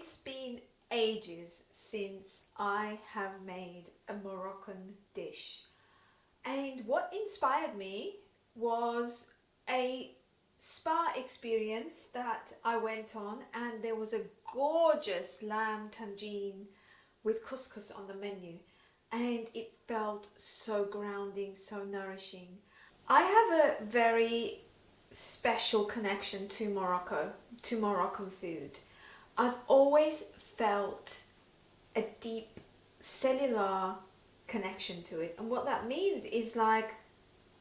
It's been ages since I have made a Moroccan dish, and what inspired me was a spa experience that I went on, and there was a gorgeous lamb tagine with couscous on the menu, and it felt so grounding, so nourishing. I have a very special connection to Morocco, to Moroccan food. I've always felt a deep cellular connection to it, and what that means is, like,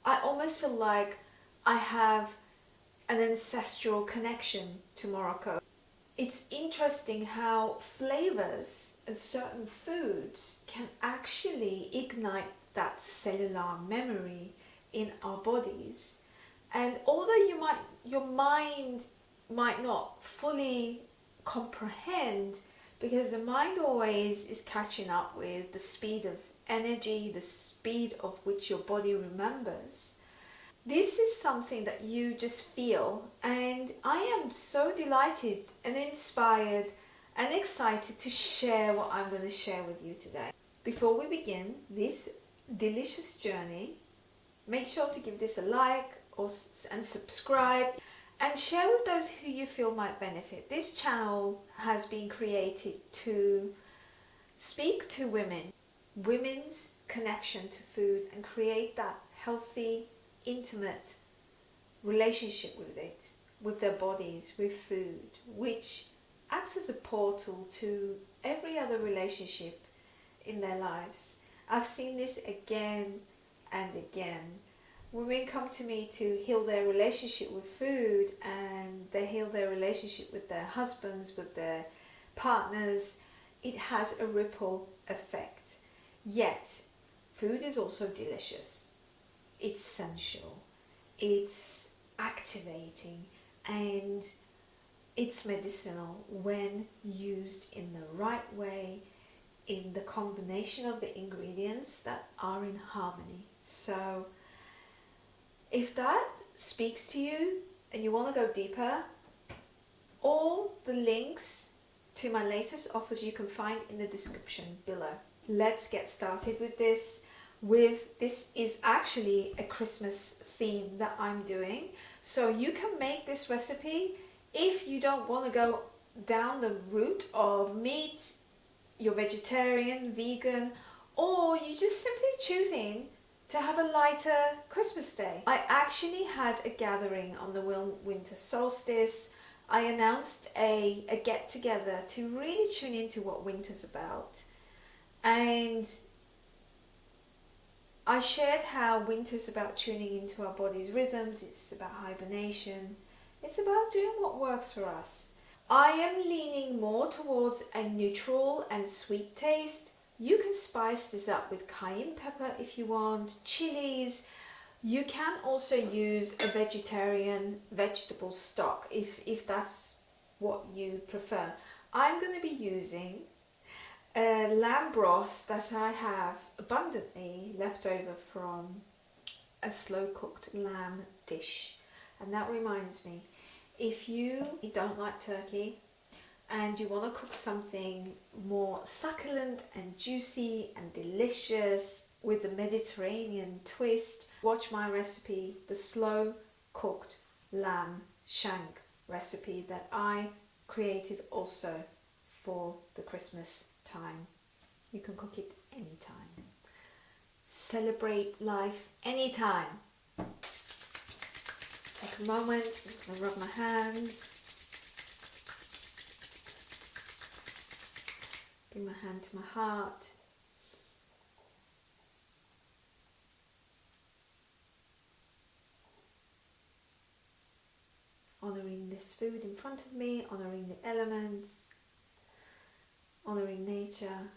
I almost feel like I have an ancestral connection to Morocco. It's interesting how flavors and certain foods can actually ignite that cellular memory in our bodies. And although your mind might not fully comprehend, because the mind always is catching up with the speed of energy, the speed of which your body remembers. This is something that you just feel, and I am so delighted and inspired and excited to share what I'm going to share with you today. Before we begin this delicious journey, make sure to give this a like and subscribe, and share with those who you feel might benefit. This channel has been created to speak to women's connection to food, and create that healthy, intimate relationship with it, with their bodies, with food, which acts as a portal to every other relationship in their lives. I've seen this again and again. Women come to me to heal their relationship with food, and they heal their relationship with their husbands, with their partners. It has a ripple effect. Yet, food is also delicious. It's sensual, it's activating, and it's medicinal when used in the right way, in the combination of the ingredients that are in harmony. So, if that speaks to you and you want to go deeper, all the links to my latest offers you can find in the description below. Let's get started with this. This is actually a Christmas theme that I'm doing, so you can make this recipe if you don't want to go down the route of meat, you're vegetarian, vegan, or you're just simply choosing to have a lighter Christmas day. I actually had a gathering on the winter solstice. I announced a get together to really tune into what winter's about, and I shared how winter's about tuning into our body's rhythms. It's about hibernation. It's about doing what works for us. I am leaning more towards a neutral and sweet taste. You can spice this up with cayenne pepper if you want, chilies. You can also use a vegetarian vegetable stock if that's what you prefer. I'm going to be using a lamb broth that I have abundantly left over from a slow cooked lamb dish. And that reminds me, if you don't like turkey and you want to cook something more succulent and juicy and delicious with a Mediterranean twist, watch my recipe, the slow cooked lamb shank recipe that I created also for the Christmas time. You can cook it anytime. Celebrate life anytime. Take a moment, I'm going to rub my hands. Bring my hand to my heart. Honouring this food in front of me, honouring the elements, honouring nature.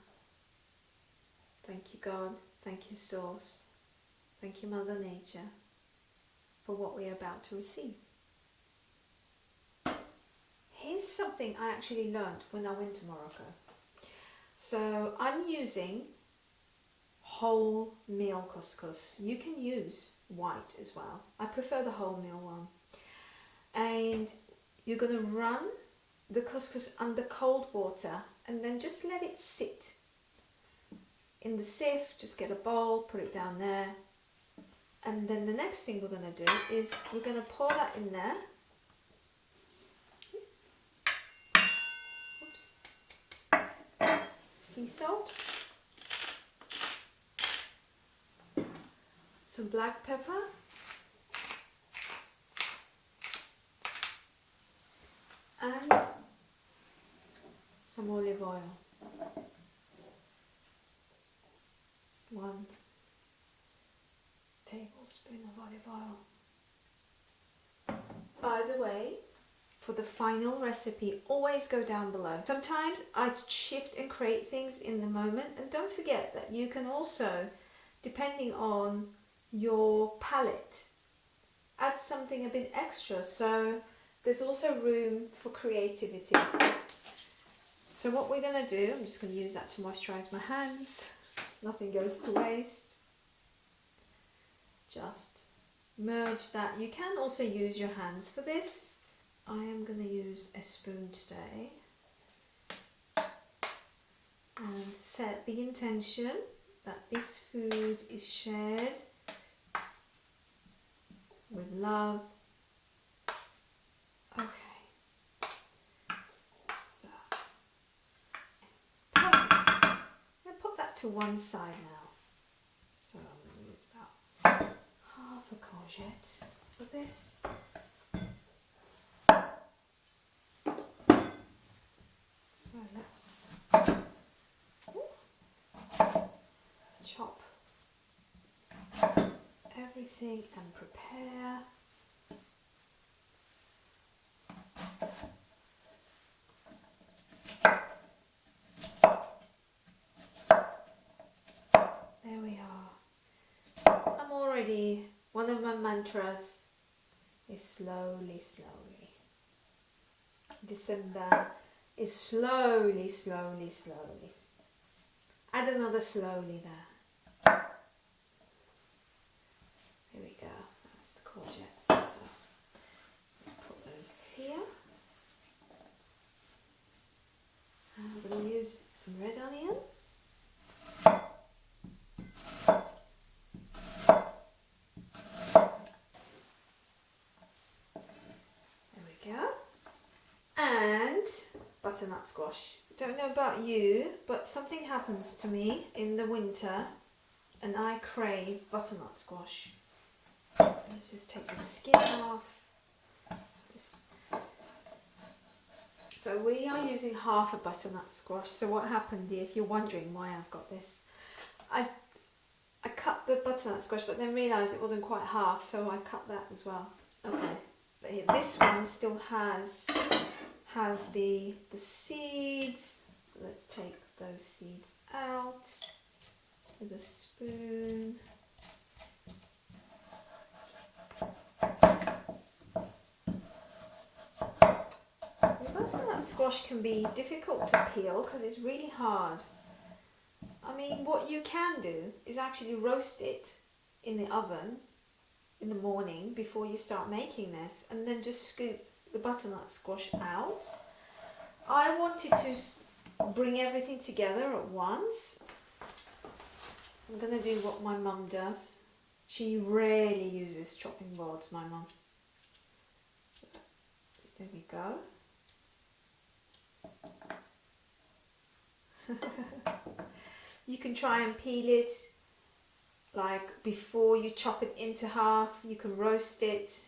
Thank you, God. Thank you, Source. Thank you, Mother Nature, for what we are about to receive. Here's something I actually learned when I went to Morocco. So I'm using whole meal couscous. You can use white as well. I prefer the whole meal one. And you're going to run the couscous under cold water and then just let it sit in the sieve. Just get a bowl, put it down there, and then the next thing we're going to do is we're going to pour that in there. Oops. Sea salt, some black pepper, and some olive oil. 1 tablespoon of olive oil. By the way, for the final recipe, always go down below. Sometimes I shift and create things in the moment, and don't forget that you can also, depending on your palate, add something a bit extra, so there's also room for creativity. So what we're going to do, I'm just going to use that to moisturize my hands. Nothing goes to waste. Just merge that. You can also use your hands for this. I am going to use a spoon today and set the intention that this food is shared with love. Okay. So put that to one side now. So I'm going to use about half a courgette for this. So let's chop everything and prepare. There we are. I'm already, one of my mantras is slowly, slowly. December is slowly, slowly, slowly. Add another slowly there. Here we go. That's the courgettes. So let's put those here. And I'm going to use some red onion. And butternut squash. Don't know about you, but something happens to me in the winter and I crave butternut squash. Let's just take the skin off. So we are using half a butternut squash. So what happened here, if you're wondering why I've got this, I cut the butternut squash but then realised it wasn't quite half, so I cut that as well. Okay, but here, this one still has the seeds, so let's take those seeds out with a spoon. The butternut squash can be difficult to peel because it's really hard. I mean, what you can do is actually roast it in the oven in the morning before you start making this, and then just scoop the butternut squash out. I wanted to bring everything together at once. I'm going to do what my mum does. She rarely uses chopping boards, my mum. So, there we go. You can try and peel it like before you chop it into half. You can roast it.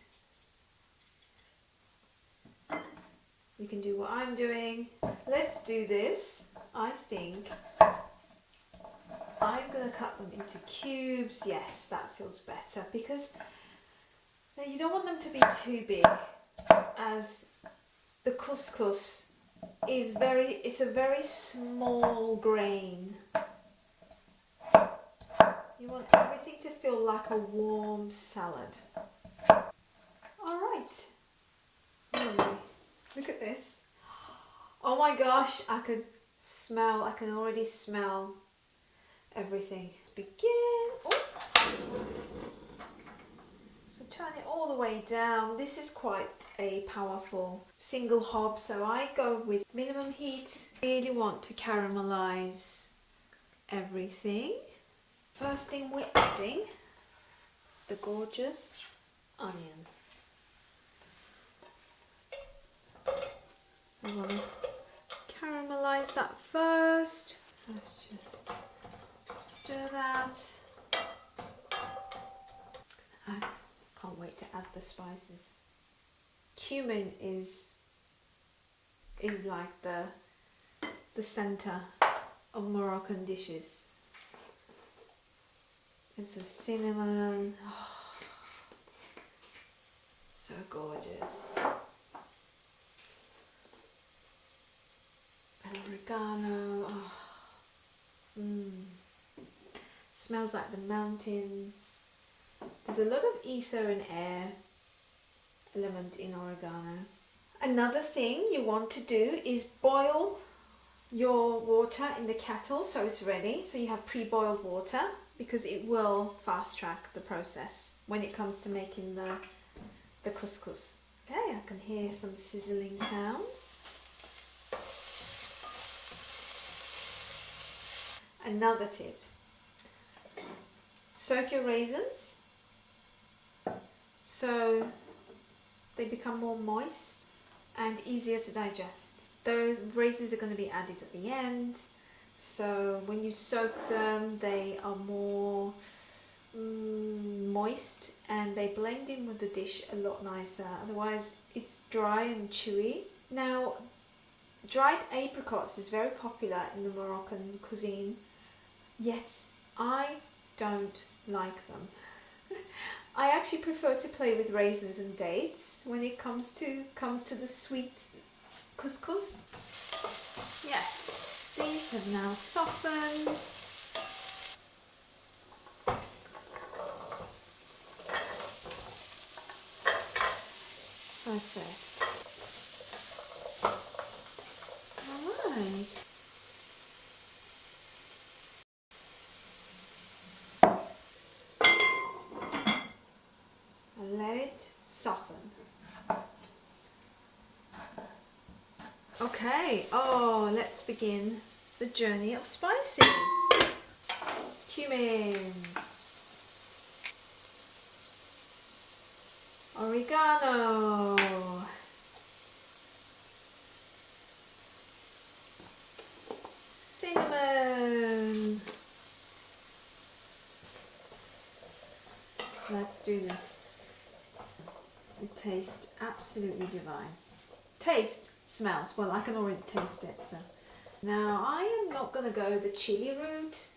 You can do what I'm doing. Let's do this. I think I'm going to cut them into cubes. Yes, that feels better because you don't want them to be too big, as the couscous is it's a very small grain. You want everything to feel like a warm salad. All right. Lovely. Look at this. Oh my gosh, I can already smell everything. Let's begin. Oh. So turn it all the way down. This is quite a powerful single hob, so I go with minimum heat. Really want to caramelize everything. First thing we're adding is the gorgeous onion. I want to caramelize that first. Let's just stir that. Can't wait to add the spices. Cumin is like the center of Moroccan dishes. And some cinnamon. Oh, so gorgeous. And oregano. Oh. Smells like the mountains. There's a lot of ether and air element in oregano. Another thing you want to do is boil your water in the kettle so it's ready. So you have pre-boiled water, because it will fast track the process when it comes to making the couscous. Okay, I can hear some sizzling sounds. Another tip: soak your raisins so they become more moist and easier to digest. Those raisins are going to be added at the end, so when you soak them they are more moist and they blend in with the dish a lot nicer. Otherwise it's dry and chewy. Now, dried apricots is very popular in the Moroccan cuisine, yet I don't like them. I actually prefer to play with raisins and dates when it comes to the sweet couscous. Yes, these have now softened. Perfect. All right. Let it soften. Okay, let's begin the journey of spices. Cumin, oregano, cinnamon. Let's do this. It tastes absolutely divine. Taste, smells, well I can already taste it. So now I am not going to go the chili route.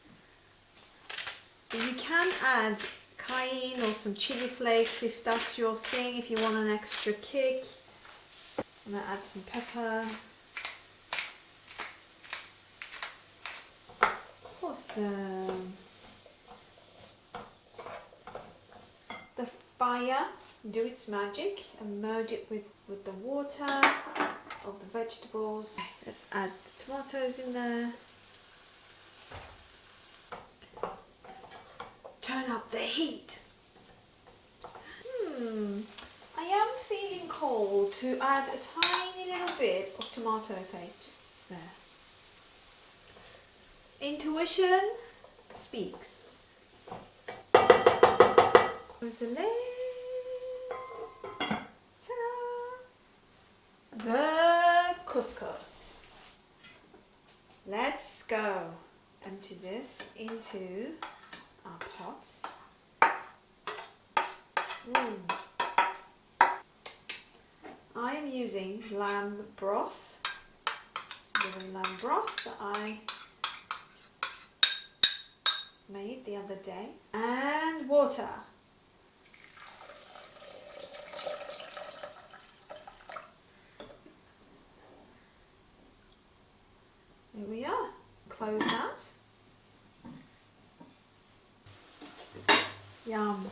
You can add cayenne or some chili flakes if that's your thing, if you want an extra kick. I'm going to add some pepper. Awesome. The fire do its magic and merge it with the water of the vegetables. Let's add the tomatoes in there. Turn up the heat. I am feeling called to add a tiny little bit of tomato paste, just there. Intuition speaks. Close the lid. The couscous. Let's go. Empty this into our pot. I am using lamb broth. This is the lamb broth that I made the other day. And water. Here we are. Close that. Yum.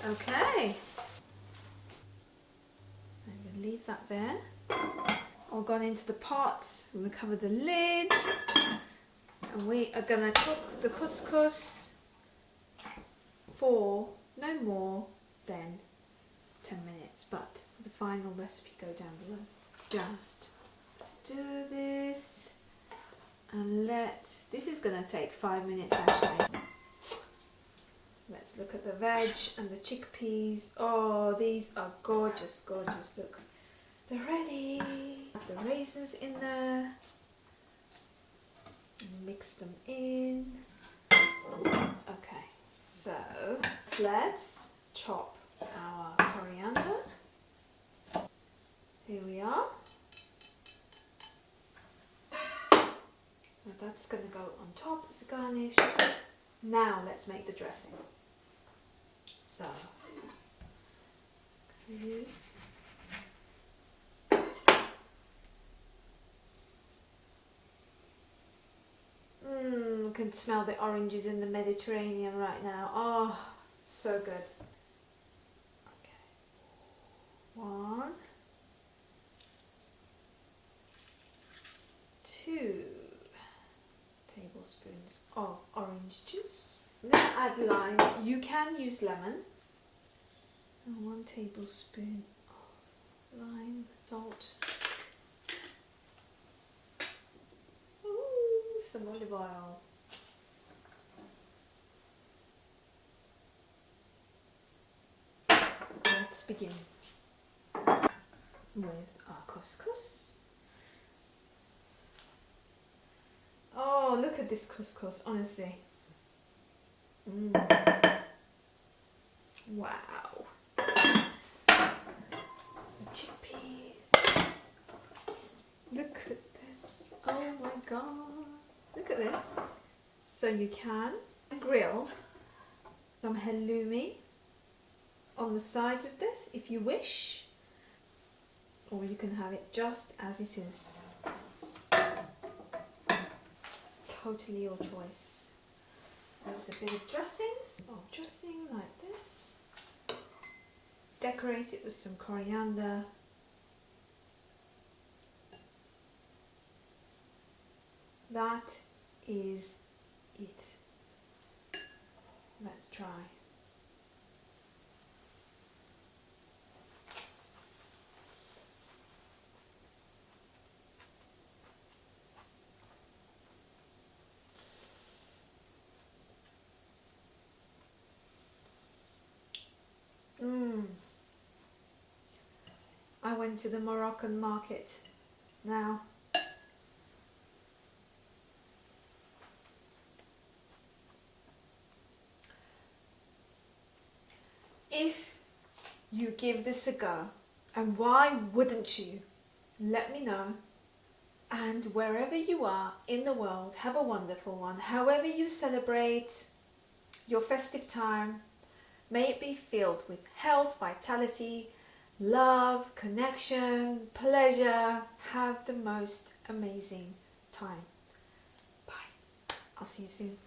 Okay. I'm going to leave that there. All gone into the pot. I'm going to cover the lid. And we are going to cook the couscous for no more then 10 minutes, but the final recipe go down below. Just stir this and this is going to take 5 minutes actually. Let's look at the veg and the chickpeas. Oh, these are gorgeous, gorgeous. Look, they're ready. Put the raisins in there. And mix them in. Okay, so let's chop our coriander. Here we are. So that's going to go on top as a garnish. Now let's make the dressing. So, use I can smell the oranges in the Mediterranean right now. Oh, so good. Okay. 1, 2 tablespoons of orange juice. I'm going to add lime. You can use lemon. And 1 tablespoon of lime, salt. Ooh, some olive oil. Let's begin with our couscous. Oh, look at this couscous, honestly. Wow. Chickpeas. Look at this. Oh my god. Look at this. So you can grill some halloumi on the side with this if you wish, or you can have it just as it is. Totally your choice. There's a bit of dressing like this. Decorate it with some coriander. That is it. Let's try. I went to the Moroccan market now. If you give this a go, and why wouldn't you? Let me know. And wherever you are in the world, have a wonderful one. However you celebrate your festive time, may it be filled with health, vitality, love, connection, pleasure. Have the most amazing time. Bye. I'll see you soon.